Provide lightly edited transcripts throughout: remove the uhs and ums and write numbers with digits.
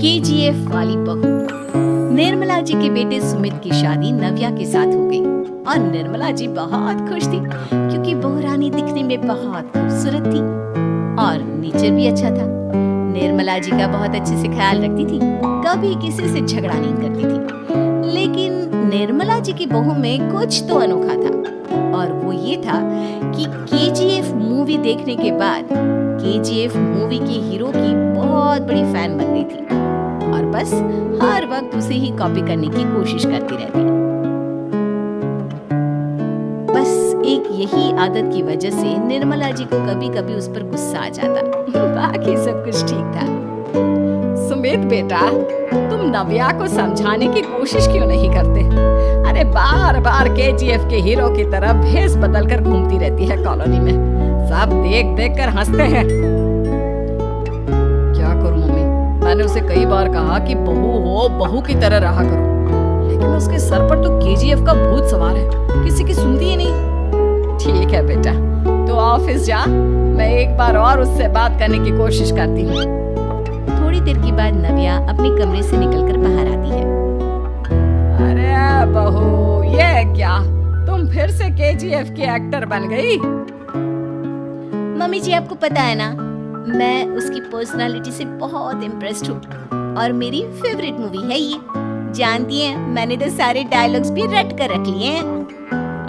KGF वाली बहू। निर्मला जी के बेटे सुमित की शादी नव्या के साथ हो गई और निर्मला जी बहुत खुश थी क्योंकि बहू रानी दिखने में बहुत खूबसूरत थी और नेचर भी अच्छा था। निर्मला जी का बहुत अच्छे से ख्याल रखती थी, कभी किसी से झगड़ा नहीं करती थी। लेकिन निर्मला जी की बहू में कुछ तो अनोखा था और वो ये था कि केजीएफ मूवी देखने के बाद केजीएफ मूवी के हीरो की बहुत बड़ी फैन बन गई थी और बस हर वक्त उसे ही कॉपी करने की कोशिश करती रहती। बस एक यही आदत की वजह से निर्मला जी को कभी कभी उस पर गुस्सा आ जाता। बाकी सब कुछ ठीक था। सुमित बेटा, तुम नव्या को समझाने की कोशिश क्यों नहीं करते? अरे बार बार केजीएफ के हीरो की तरह भेस बदल कर घूमती रहती है कॉलोनी में, सब देख देख कर हंसते हैं। क्या करूं मम्मी, मैंने उसे कई बार कहा कि बहू हो, बहू की तरह रहा करो, लेकिन उसके सर पर तो केजीएफ का भूत सवार है, किसी की सुनती ही नहीं। ठीक है बेटा, तो ऑफिस जा, मैं एक बार और उससे बात करने की कोशिश करती हूँ। थोड़ी देर के बाद नव्या अपने कमरे से निकलकर बाहर आती है। अरे बहू, ये क्या, तुम फिर से केजीएफ की एक्टर बन गई? मम्मी जी, आपको पता है ना, मैं उसकी पर्सनालिटी से बहुत इम्प्रेस्ड हूँ और मेरी फेवरेट मूवी है ये। जानती हैं, मैंने तो सारे डायलॉग्स भी रट कर रख लिए हैं।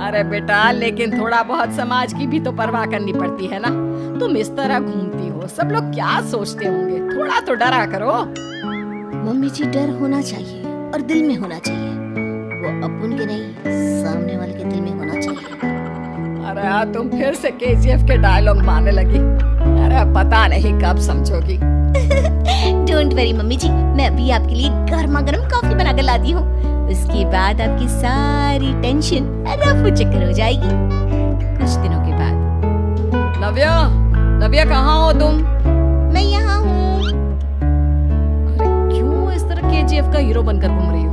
अरे बेटा, लेकिन थोड़ा बहुत समाज की भी तो परवाह करनी पड़ती है ना। तुम इस तरह घूमती हो, सब लोग क्या सोचते होंगे, थोड़ा तो डरा करो। मम्मी जी, डर होना चाहिए और दिल में होना चाहिए, वो अपन के नहीं, सामने वाले के दिल में होना चाहिए। अरे तुम फिर से केजीएफ के डायलॉग मारने लगी। अरे पता नहीं कब समझोगी। डोंट वरी मम्मी जी, मैं अभी आपके लिए गर्मा गर्म कॉफी बना कर लाती हूँ। उसके बाद आपकी सारी टेंशन रफू चक्कर हो जाएगी। कुछ दिनों के बाद। नव्या, नव्या कहाँ हो तुम? मैं यहाँ हूँ। अरे क्यों इस तरह केजीएफ का हीरो बनकर घूम रही हो?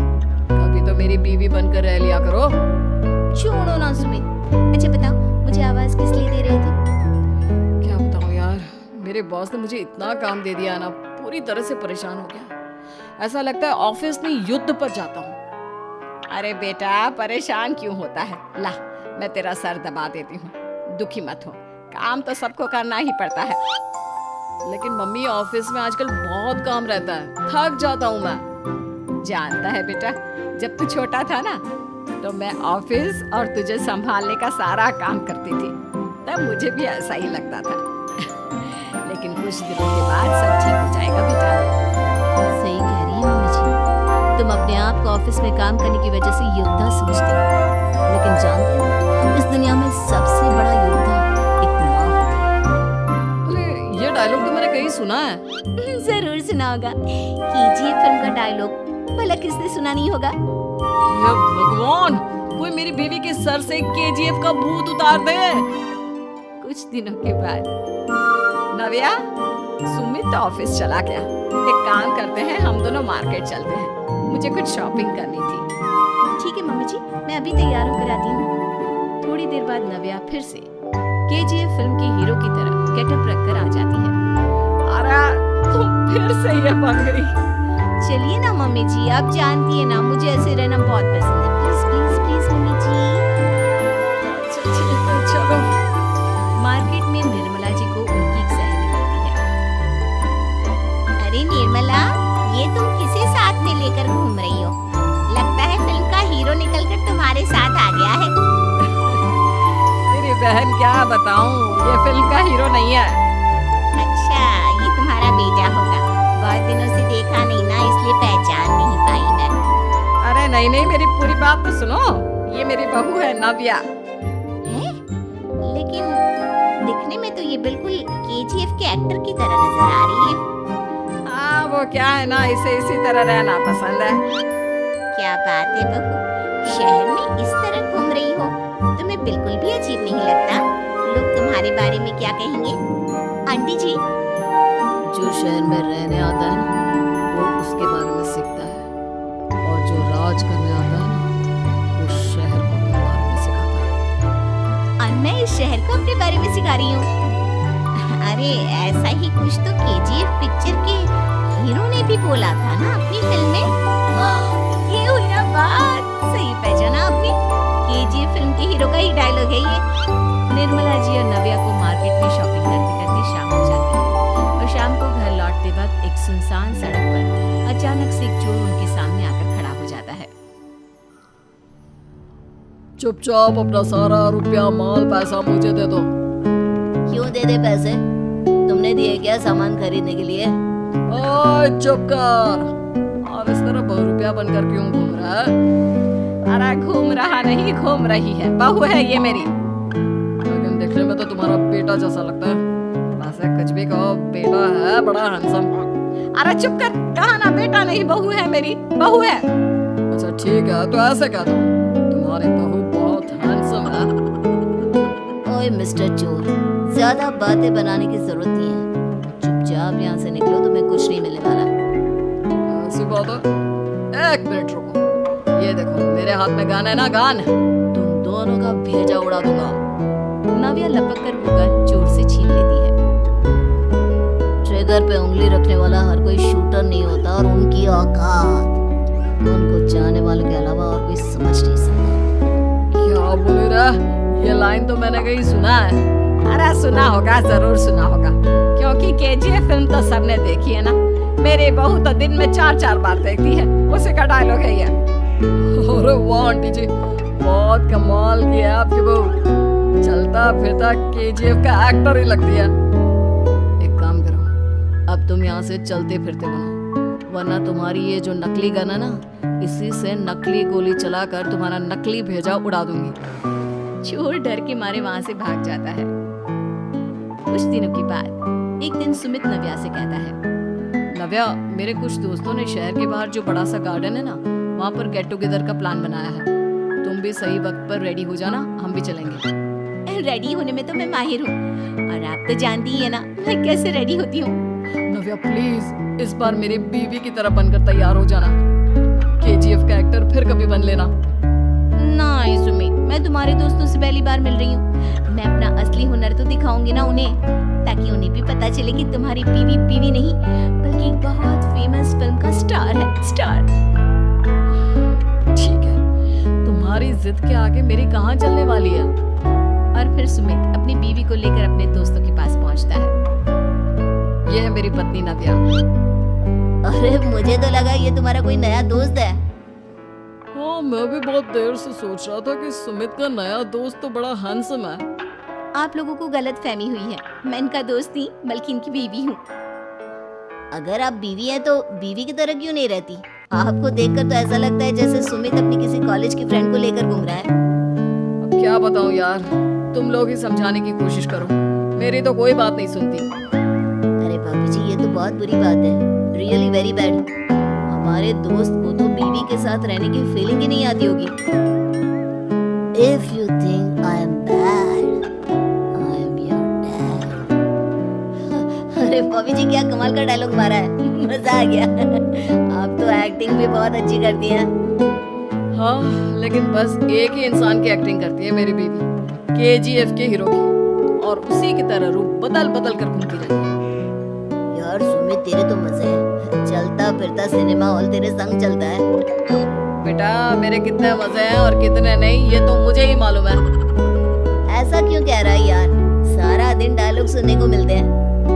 कभी तो मेरी बीवी बनकर रह लिया करो। छोड़ो ना सुमित। अच्छा बताओ, मुझे आवाज किस लिए दे रहे थे? क्या बताऊं यार, मेरे बॉस ने मुझे इतना काम दे दिया ना, पूरी तरह से परेशान हो गया। ऐसा लगता है ऑफिस में युद्ध पर जाता हूँ। अरे बेटा, परेशान क्यों होता है? ला, मैं तेरा सर दबा देती हूँ, दुखी मत हो, काम तो सबको करना ही पड़ता है। लेकिन मम्मी, ऑफिस में आजकल बहुत काम रहता है, थक जाता हूँ मैं। जानता है बेटा, जब तू छोटा था ना, तो मैं ऑफिस और तुझे संभालने का सारा काम करती थी, तब मुझे भी ऐसा ही लगता था। लेकिन कुछ दिनों के बाद सब ठीक हो जाएगा बेटा। सही कह रही है मम्मी जी, तुम अपने आप को ऑफिस में काम करने की वजह से योद्धा समझते हो, लेकिन जानते हो, इस दुनिया में सबसे बड़ा योद्धा एक माँ होती है। अरे ये डायलॉग तो मैंने कहीं सुना है। जरूर सुना होगा, केजीएफ फिल्म का डायलॉग, भला किसने सुना नहीं होगा? भगवान, कोई मेरी बीवी के सर से केजीएफ का भूत उतार दे। कुछ दिनों के बाद। नव्या, सुमित ऑफिस चला गया, एक काम करते हैं, हम दोनों मार्केट चलते हैं, मुझे कुछ शॉपिंग करनी थी। ठीक है मम्मी जी, मैं अभी तैयार होकर आती हूँ। थोड़ी देर बाद नव्या फिर से केजीएफ फिल्म के हीरो की तरह गेटअप रखकर आ जाती है। अरे तुम फिर से ये बन गई। चलिए ना मम्मी जी, आप जानती है ना, मुझे ऐसे रहना बहुत पसंद है। प्लीज प्लीज प्लीज मम्मी जी। चलो। मार्केट में निर्मला जी को उनकी एक सहेली मिलती है। अरे निर्मला, ये तुम किसे साथ में लेकर घूम रही हो? लगता है फिल्म का हीरो निकलकर तुम्हारे साथ आ गया है। तेरी बहन, क्या बताऊं, ये फिल्म का हीरो नहीं है। अच्छा, ये तुम्हारा बेटा होगा, बहुत दिनों से देखा नहीं ना, इसलिए पहचान नहीं पाई मैं। अरे नहीं नहीं, मेरी पूरी बात तो सुनो, ये मेरी बहू है नव्या। है? लेकिन दिखने में तो ये बिल्कुल केजीएफ के एक्टर की तरह नजर आ रही है। हाँ, वो क्या है ना, इसे इसी तरह रहना पसंद है। क्या बात है बहू, शहर में इस तरह घूम रही हो, तुम्हें बिल्कुल भी अजीब नहीं लगता? लोग तुम्हारे बारे में क्या कहेंगे? आंटी जी, जो शहर में रहने आता है ना, वो उसके बारे में सीखता है, और जो राज करने आता है ना, वो शहर को अपने बारे में सिखाता है। और मैं इस शहर को अपने बारे में सिखा रही हूँ। अरे ऐसा ही कुछ तो केजीएफ पिक्चर के हीरो ने भी बोला था ना अपनी फिल्म में। ये हुई ना बात, सही पहचाना आपने। केजीएफ फिल्म के हीरो का ही डायलॉग है ये। निर्मला जी और नव्या को मार्केट में शॉपिंग करते करते शाम हो जाती है और शाम को घर लौटते वक्त एक सुनसान सड़क पर अचानक से एक चोर उनके सामने आकर खड़ा हो जाता है। चुपचाप अपना सारा रुपया माल पैसा मुझे दे दो। क्यों दे दे पैसे? तुमने दिए क्या सामान खरीदने के लिए? ओए चुप कर। और इस तरह बहुरुपया बनकर क्यों घूम रहा है? अरे घूम रहा नहीं, घूम रही है। बहू है ये मेरी। लेकिन देखने में तो तुम्हारा बेटा जैसा लगता है। वैसे कुछ भी कहो, बेटा है बड़ा हैंडसम। अरे चुप कर, कहा ना बेटा नहीं बहू है मेरी, बहू है। अच्छा ठीक है, तो ऐसे कह दो तुम्हारी बहू बहुत हैंडसम है। ओए मिस्टर चोर, ज्यादा बातें बनाने की जरूरत नहीं है। चुपचाप यहाँ से निकलो, तुम्हें कुछ नहीं मिलने वाला। ऐसी बात है? एक मिनट रुको। ये देखो मेरे हाथ में गन है ना, गन। तुम दोनों का भेजा उड़ा दूंगा। नव्या लपक कर वो गन चोर से छीन लेती है। ट्रिगर पे उंगली रखने वाला हर कोई शूटर नहीं होता और उनकी औकात उनको चाहने वालों के अलावा और कोई समझ नहीं सकता। क्या बोल रहा? ये लाइन तो मैंने कहीं सुना है। अरे सुना होगा, जरूर सुना होगा, क्योंकि केजीएफ फिल्म तो सबने देखी है ना। मेरी बहू तो दिन में 4-4 बार देखती है, उसी का डायलॉग है ये। अरे वाह आंटी जी, बहुत कमाल की है आपकी बहू। चलता फिरता केजीएफ का एक्टर ही लगती है। एक काम करो, अब तुम यहाँ से चलते फिरते बनो, वरना तुम्हारी ये जो नकली गन है ना, इसी से नकली गोली चलाकर तुम्हारा नकली भेजा उड़ा दूंगी। चोर डर के मारे वहां से भाग जाता है। कुछ दिनों के बाद एक दिन सुमित नव्या से कहता है, नव्या, मेरे कुछ दोस्तों ने शहर के बाहर जो बड़ा सा गार्डन है ना, वहाँ पर गेट टुगेदर का प्लान बनाया है। तुम भी सही वक्त पर रेडी हो जाना, हम भी चलेंगे। रेडी होने में तो मैं माहिर हूँ, और आप तो जानती ही है ना मैं कैसे रेडी होती हूँ। नव्या प्लीज इस बार मेरी बीवी की तरह बनकर तैयार हो जाना। केजीएफ का एक्टर फिर कभी बन लेना। नहीं सुमित, मैं तुम्हारे दोस्तों से पहली बार मिल रही हूँ। मैं अपना असली हुनर तो दिखाऊंगी ना उन्हें, ताकि उन्हें भी पता चले कि तुम्हारी बीवी बीवी नहीं बल्कि एक बहुत फेमस फिल्म का स्टार है, स्टार। ठीक है, तुम्हारी जिद के आगे मेरी कहाँ चलने वाली है। और फिर सुमित अपनी बीवी को लेकर अपने दोस्तों के पास पहुँचता है। ये है मेरी पत्नी नव्या। अरे मुझे तो लगा ये तुम्हारा कोई नया दोस्त है। हाँ, मैं भी बहुत देर से सोच रहा था कि सुमित का नया दोस्त तो बड़ा हैंडसम है। आप लोगों को गलत फहमी हुई है, मैं इनका दोस्त नहीं बल्कि इनकी बीवी हूँ। अगर आप बीवी हैं तो बीवी की तरह क्यों नहीं रहती? आपको देखकर तो ऐसा लगता है जैसे सुमित अपनी किसी कॉलेज की फ्रेंड को लेकर घूम रहा है। अब क्या बताऊँ यार, तुम लोग ही समझाने की कोशिश करो, मेरी तो कोई बात नहीं सुनती। अरे भाभी जी, ये तो बहुत बुरी बात है, रियली वेरी बैड। हमारे दोस्त को तो बीवी के साथ रहने की फीलिंग ही नहीं आती होगी। If you think I am bad, I am your dad. अरे भाभी जी क्या कमाल का डायलॉग मारा है, मजा आ गया। आप तो एक्टिंग भी बहुत अच्छी करती हैं। हाँ, लेकिन बस एक ही इंसान की एक्टिंग करती है मेरी बीवी, केजीएफ के हीरो की, और उसी की तरह रूप बदल बदल कर घूमती रहती है। यार सुमित, तेरे तो मजे हैं, चलता फिरता सिनेमा हॉल तेरे संग चलता है। बेटा, मेरे कितने मजे हैं और कितने नहीं ये तो मुझे ही मालूम है। ऐसा क्यों कह रहा है यार? सारा दिन डायलॉग सुनने को मिलते हैं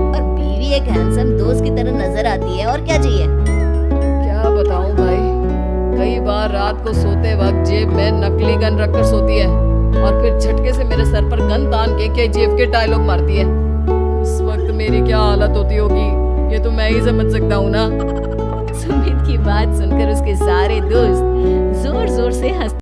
और बीवी एक हैंडसम दोस्त की तरह नजर आती है, और क्या चाहिए? क्या बताऊं भाई, कई बार रात को सोते वक्त जेब में नकली गन रखकर सोती है और फिर झटके से मेरे सर पर गन तान के केजीएफ के डायलॉग मारती है। उस वक्त मेरी क्या हालत होती होगी ये तो मैं ही समझ सकता हूँ ना। सुमित की बात सुनकर उसके सारे दोस्त जोर जोर से हंस